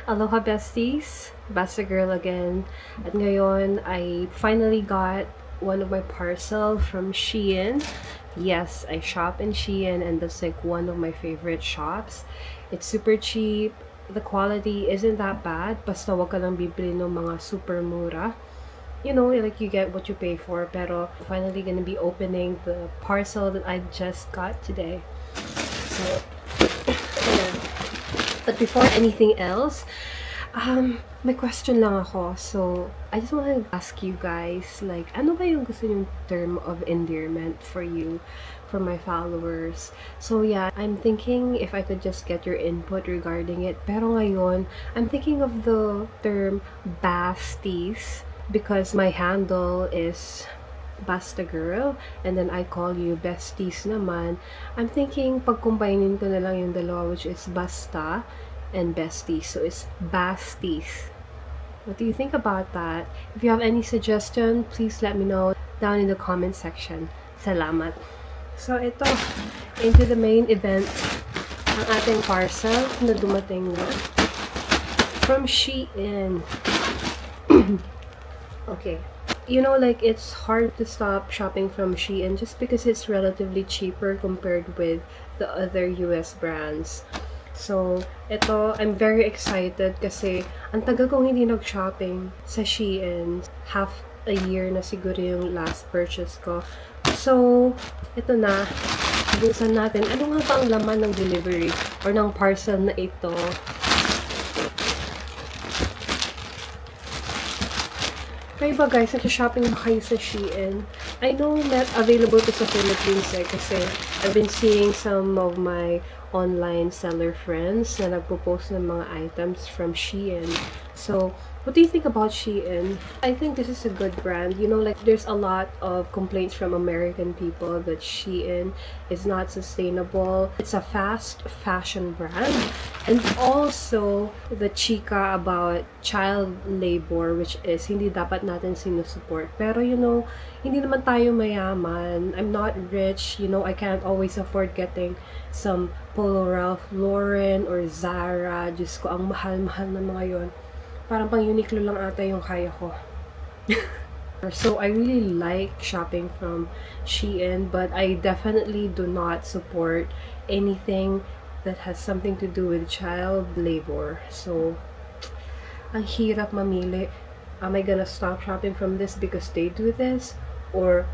Aloha besties! Basta girl again. At ngayon, I finally got one of my parcel from Shein. Yes, I shop in Shein and that's like one of my favorite shops. It's super cheap. The quality isn't that bad. Basta wag ka lang bibili ng mga super mura. You know, like you get what you pay for. Pero finally gonna be opening the parcel that I just got today. So, yeah. But before anything else, may question lang ako. So, I just want to ask you guys, like, ano ba yung gusto yung term of endearment for you, for my followers? So, yeah, I'm thinking if I could just get your input regarding it. Pero ngayon, I'm thinking of the term basties because my handle is Basta Girl, and then I call you besties naman. I'm thinking pag-combinin ko na lang yung dalawa, which is Basta and besties. So it's basties. What do you think about that? If you have any suggestion, please let me know down in the comment section. Salamat. So ito, into the main event, ang ating parcel na dumating na from Shein. Okay. You know, like, it's hard to stop shopping from Shein just because it's relatively cheaper compared with the other US brands. So, ito, I'm very excited kasi ang tagal kong hindi nag-shopping sa Shein. Half a year na siguro yung last purchase ko. So, ito na. Buksan natin. Ano nga ba ang laman ng delivery or ng parcel na ito? Kayo ba guys, nag-shopping ba kayo sa Shein? I know not available to sa Philippines kasi I've been seeing some of my online seller friends na nagpo-post ng mga items from Shein. So, what do you think about Shein? I think this is a good brand. You know, like, there's a lot of complaints from American people that Shein is not sustainable. It's a fast fashion brand. And also, the chika about child labor, which is hindi dapat natin sinusupport. Pero, you know, hindi naman tayo mayaman. I'm not rich. You know, I can't always afford getting some Polo Ralph Lauren or Zara. Diyos ko, ang mahal-mahal na mga yon. Parang pang Uniqlo lang ata yung kaya ko. So, I really like shopping from Shein, but I definitely do not support anything that has something to do with child labor. So, ang hirap mamili. Am I gonna stop shopping from this because they do this? Or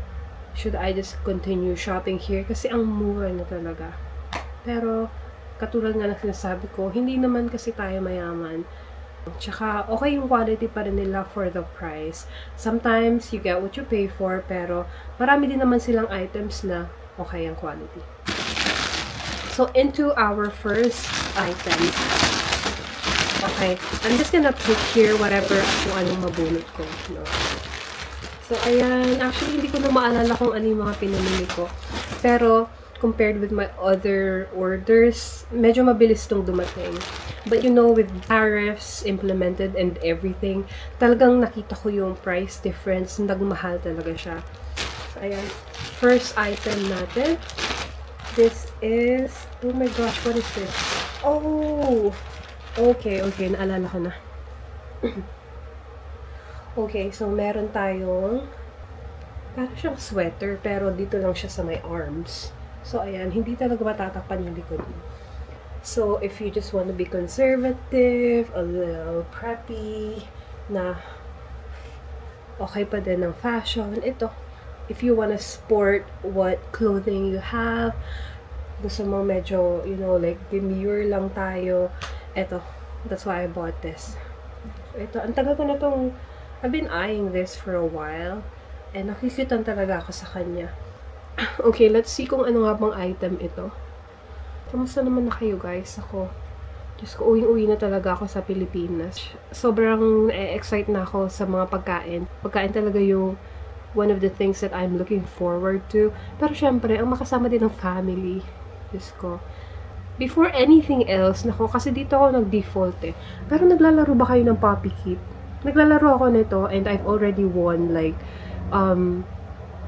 should I just continue shopping here? Kasi ang mura na talaga. Pero, katulad nga ng sinasabi ko, hindi naman kasi tayo mayaman. Tsaka, okay yung quality pa rin nila for the price. Sometimes, you get what you pay for, pero marami din naman silang items na okay ang quality. So, into our first item. Okay, I'm just gonna pick here whatever kung anong mabunot ko. No? So, ayan. Actually, hindi ko na maalala kung ano yung mga pinamili ko. Pero, compared with my other orders, medyo mabilis tong dumating. But you know, with tariffs implemented and everything, talagang nakita ko yung price difference. Nagmahal talaga siya. So, ayan. First item natin. This is, oh my gosh, what is this? Oh! Okay, naalala ko na. Okay, so meron tayong, parang siyang sweater, pero dito lang siya sa my arms. So, ayan, hindi talaga matatakpan yung likod mo. So, if you just want to be conservative, a little preppy, na okay pa din ng fashion, ito. If you want to sport what clothing you have, gusto mo medyo, you know, like, demure lang tayo, ito. That's why I bought this. So, ito, ang tagal ko na tong, I've been eyeing this for a while, and nakikitan talaga ako sa kanya. Okay, let's see kung ano nga bang item ito. Kamusta naman na kayo guys? Ako, Diyos ko, uwing-uwi na talaga ako sa Pilipinas. Sobrang excite na ako sa mga pagkain. Pagkain talaga yung one of the things that I'm looking forward to. Pero syempre, ang makasama din ng family. Diyos ko. Before anything else, nako, kasi dito ako nag-default eh. Pero naglalaro ba kayo ng Poppy Keep? Naglalaro ako nito and I've already won like,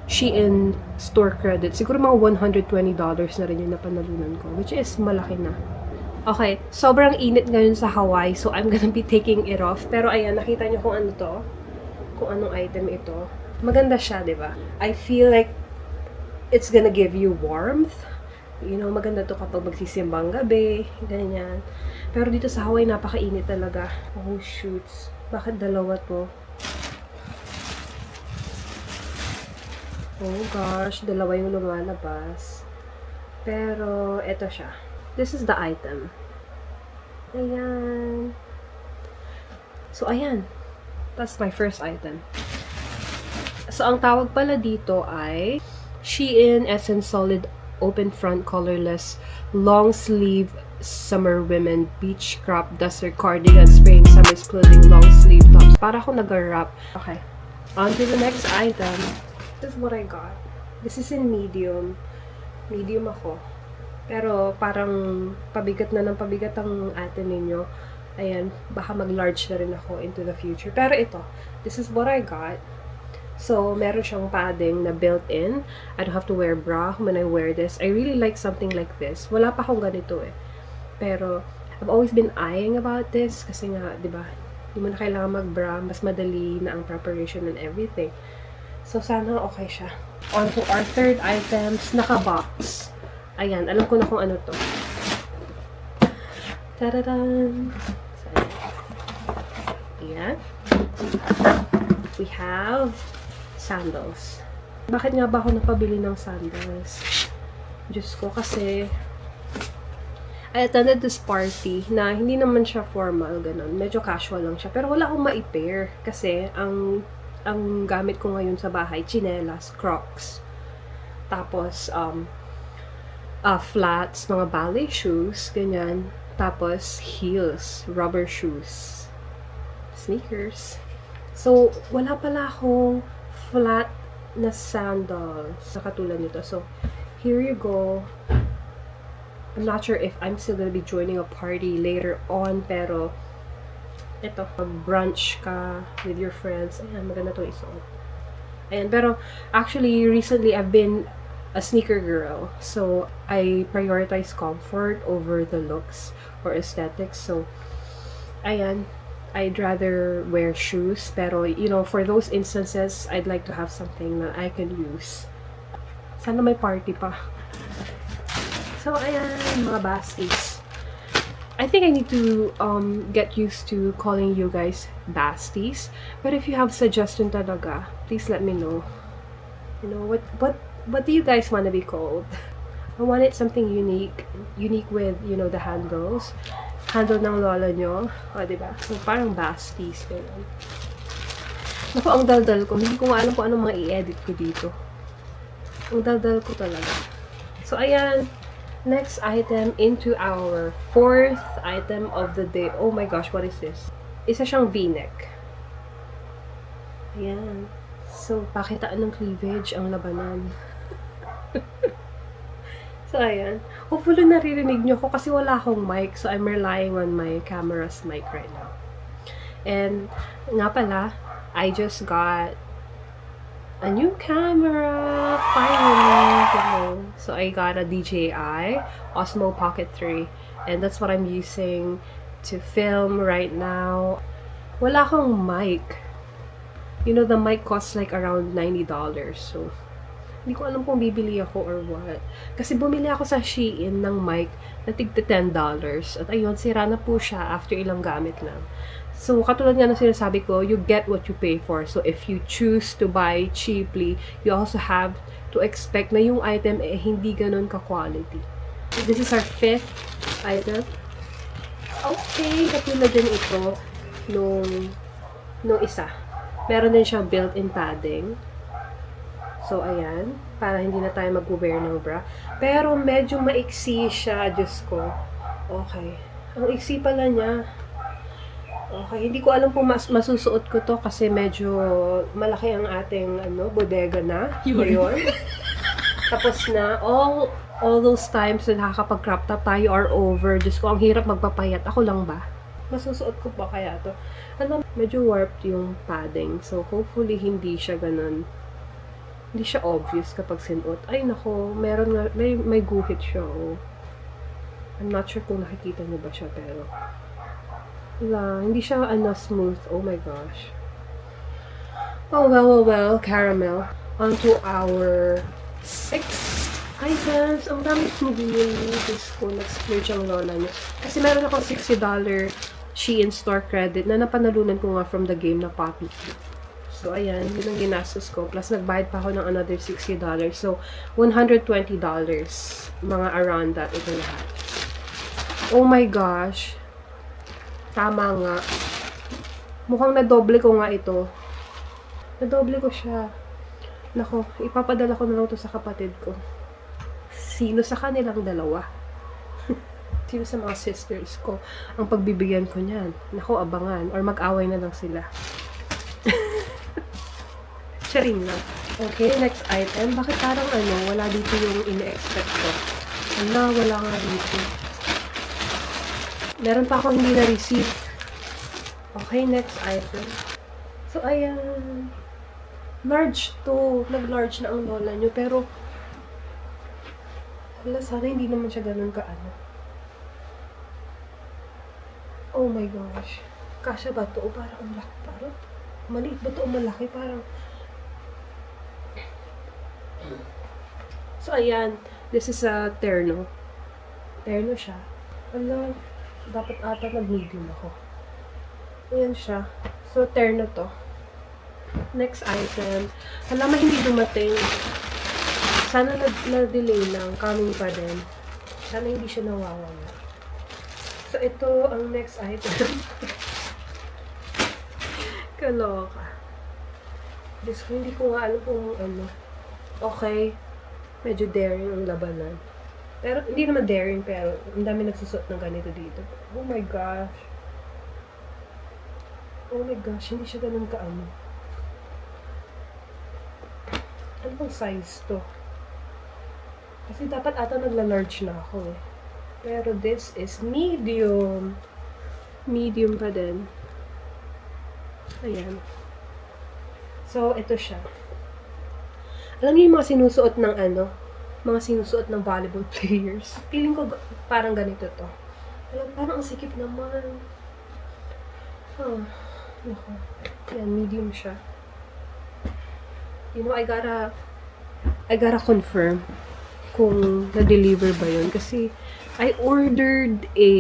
Shein store credit. Siguro mga $120 na rin yung napanalunan ko. Which is malaki na. Okay, sobrang init ngayon sa Hawaii, so I'm gonna be taking it off. Pero ayan, nakita niyo kung ano to? Kung anong item ito. Maganda siya, di ba? I feel like it's gonna give you warmth. You know, maganda to kapag magsisimbang gabi, ganyan. Pero dito sa Hawaii, napakainit talaga. Oh, shoots. Bakit dalawa to? Oh gosh, dalawa yung lumalabas. Pero, eto siya. This is the item. Ayan. So, ayan. That's my first item. So, ang tawag pala dito ay Shein Essence Solid Open Front Colorless Long Sleeve Summer Women Beach Crop Duster Cardigan Spring Summer's Clothing Long Sleeve Tops. Para ako nag-wrap. Okay. On to the next item. This is what I got. This is in medium. Medium ako. Pero parang pabigat na ng pabigat ang atin ninyo. Ayan, baka mag-large na rin ako into the future. Pero ito, this is what I got. So, meron siyang padding na built-in. I don't have to wear bra when I wear this. I really like something like this. Wala pa akong ganito eh. Pero, I've always been eyeing about this kasi nga, di ba, di mo na kailangan mag-bra. Mas madali na ang preparation and everything. So, sana okay siya. On to our third items, naka-box. Ayan, alam ko na kung ano to. Ta-da-dan! So, ayan. We have sandals. Bakit nga ba ako napabili ng sandals? Diyos ko, kasi I attended this party na hindi naman siya formal, ganun. Medyo casual lang siya. Pero wala akong ma-pair kasi ang gamit ko ngayon sa bahay, chinelas, Crocs. Tapos, flats, mga ballet shoes, ganyan. Tapos, heels, rubber shoes, sneakers. So, wala pala akong flat na sandals na katulad nito. So, here you go. I'm not sure if I'm still gonna be joining a party later on, pero ito, pag-brunch ka with your friends, ayan, maganda to isuot. Ayan, pero actually, recently, I've been a sneaker girl. So, I prioritize comfort over the looks or aesthetics. So, ayan, I'd rather wear shoes. Pero, you know, for those instances, I'd like to have something that I can use. Sana may party pa. So, ayan, mga basties. I think I need to get used to calling you guys basties. But if you have suggestion talaga, please let me know. You know, what do you guys want to be called? I wanted something unique with, you know, the handles. Handle ng lola nyo. O, diba? So, parang basties. Ganun. Naku, ang daldal ko. Hindi ko nga alam kung anong mga i-edit ko dito. Ang daldal ko talaga. So, ayan. Next item into our fourth item of the day. Oh my gosh, what is this? Isa siyang v-neck. Ayan. So, pakitaan ng cleavage ang labanan. So, ayan. Hopefully, naririnig nyo ko kasi wala akong mic. So, I'm relying on my camera's mic right now. And, nga pala, I just got a new camera, finally. So, I got a DJI Osmo Pocket 3. And that's what I'm using to film right now. Wala akong mic. You know, the mic costs like around $90. So, hindi ko alam kung bibili ako or what. Kasi bumili ako sa Shein ng mic na tigta $10. At ayun, sira na po siya after ilang gamit lang. So, katulad nga ng sinasabi ko, you get what you pay for. So, if you choose to buy cheaply, you also have to expect na yung item hindi ganun ka-quality. This is our fifth item. Okay, katulad din ito nung isa. Meron din siyang built-in padding. So, ayan. Para hindi na tayo mag-wear ng bra. Pero, medyo maiksi siya. Diyos ko. Okay. Ang iksi pala niya. Okay. Hindi ko alam kung masusuot ko to kasi medyo malaki ang ating bodega na. Yun. Tapos na, all those times na nakakapag-crop top tayo are over. Diyos ko, ang hirap magpapayat. Ako lang ba? Masusuot ko ba kaya to? Medyo warped yung padding. So, hopefully, hindi siya ganun. Hindi siya obvious kapag sinuot. Ay, nako, meron nga, may guhit siya, oh. I'm not sure kung nakikita niyo ba siya, pero wala, hindi siya smooth. Oh my gosh. Oh well, caramel. On to our 6 items. Ang dami kong binili. Diyos ko, nag-splurge ang lola niyo. Kasi meron akong $60 Shein store credit na napanalunan ko nga from the game na Poppy. So, ayan, yun ang ginastos ko. Plus, nagbayad pa ako ng another $60. So, $120. Mga around that. Ito lahat. Oh my gosh. Tama nga. Mukhang nadoble ko nga ito. Nadoble ko siya. Nako, ipapadala ko na lang ito sa kapatid ko. Sino sa kanilang dalawa? Sino sa mga sisters ko ang pagbibigyan ko niyan? Nako, abangan. Or mag-away na lang sila. Charing lang. Okay, next item. Bakit parang wala dito yung ine-expect ko? Wala nga dito. Meron pa akong hindi na-receive. Okay, next item. So, ayan. Large to. Nag-large na ang lola nyo. Pero, sana hindi naman siya ganun ka-ano. Oh my gosh. Kasya ba to? O parang ang laki. Parang maliit ba to o malaki? Parang so, ayan. This is a terno. Terno siya. Dapat ata nag-medium ako. Ayan siya. So, terno to. Next item. Hindi dumating. Sana na-delay lang. Coming pa din. Sana hindi siya nawawala. So, ito ang next item. Kaloka. Hindi ko nga alam kung Okay. Medyo daring ang labanan. Pero, hindi naman daring, pero ang dami nagsusot ng ganito dito. Oh my gosh. Oh my gosh, hindi siya ganun ka-ano. Ano bang size to? Kasi dapat ata nagla-large na ako eh. Pero this is medium. Medium pa din. Ayan. So, ito siya. Alam niyo yung mga sinusuot ng mga sinusuot ng volleyball players. Feeling ko parang ganito to. Parang ang sikip naman. Naku. Yan, medium siya. You know, I gotta confirm kung na-deliver ba yun. Kasi, I ordered a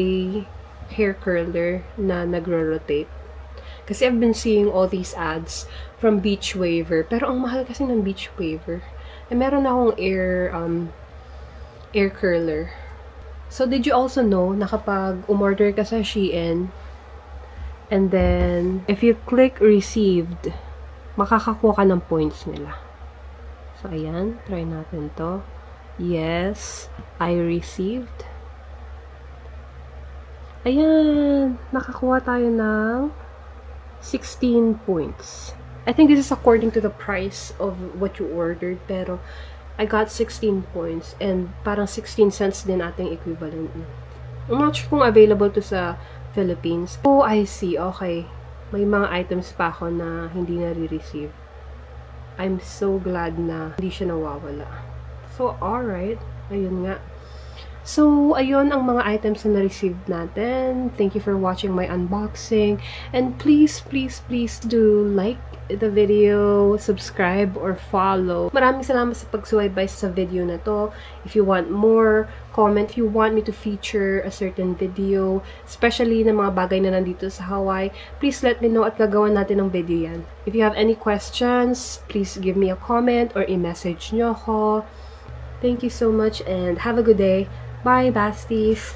hair curler na nagro-rotate. Kasi I've been seeing all these ads from Beach Waver. Pero ang mahal kasi ng Beach Waver. Meron akong air curler. So, did you also know na kapag umorder ka sa Shein, and then, if you click received, makakakuha ka ng points nila. So, ayan. Try natin to. Yes, I received. Ayan. Nakakuha tayo ng 16 points. I think this is according to the price of what you ordered, pero I got 16 points and parang 16 cents din ating equivalent. I'm not sure kung available to sa Philippines. Oh, I see. Okay. May mga items pa ako na hindi na-receive. I'm so glad na hindi siya nawawala. So, alright. Ayun nga. So, ayun ang mga items na na-receive natin. Thank you for watching my unboxing. And please do like the video, subscribe, or follow. Maraming salamat sa pagsubaybay sa video na to. If you want more, comment. If you want me to feature a certain video, especially na mga bagay na nandito sa Hawaii, please let me know at gagawan natin ng video yan. If you have any questions, please give me a comment or i-message nyo ako. Thank you so much and have a good day. Bye, besties.